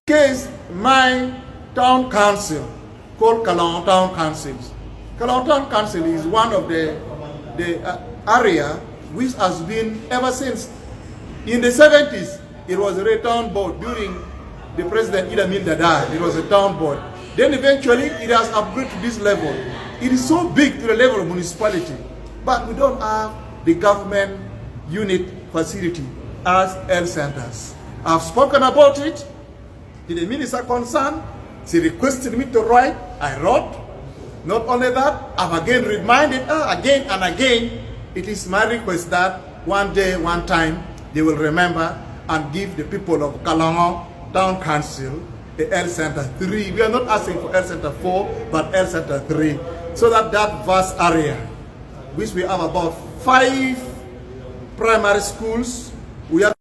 Case my town council called Kalongo Town Councils. Kalongo Town Council is one of the area which has been ever since in the 70s. It was a town board during the President Idi Amin Dada. It was a town board. Then eventually it has upgraded to this level. It is so big to the level of municipality, but we don't have the government unit facility as health centers. I've spoken about it. The minister concerned, she requested me to write. I wrote. Not only that, I've again reminded her again and again. It is my request that one day, one time, they will remember and give the people of Kalongo Town Council a health center 3. We are not asking for health center 4, but health center 3. So that vast area, which we have about 5 primary schools, we have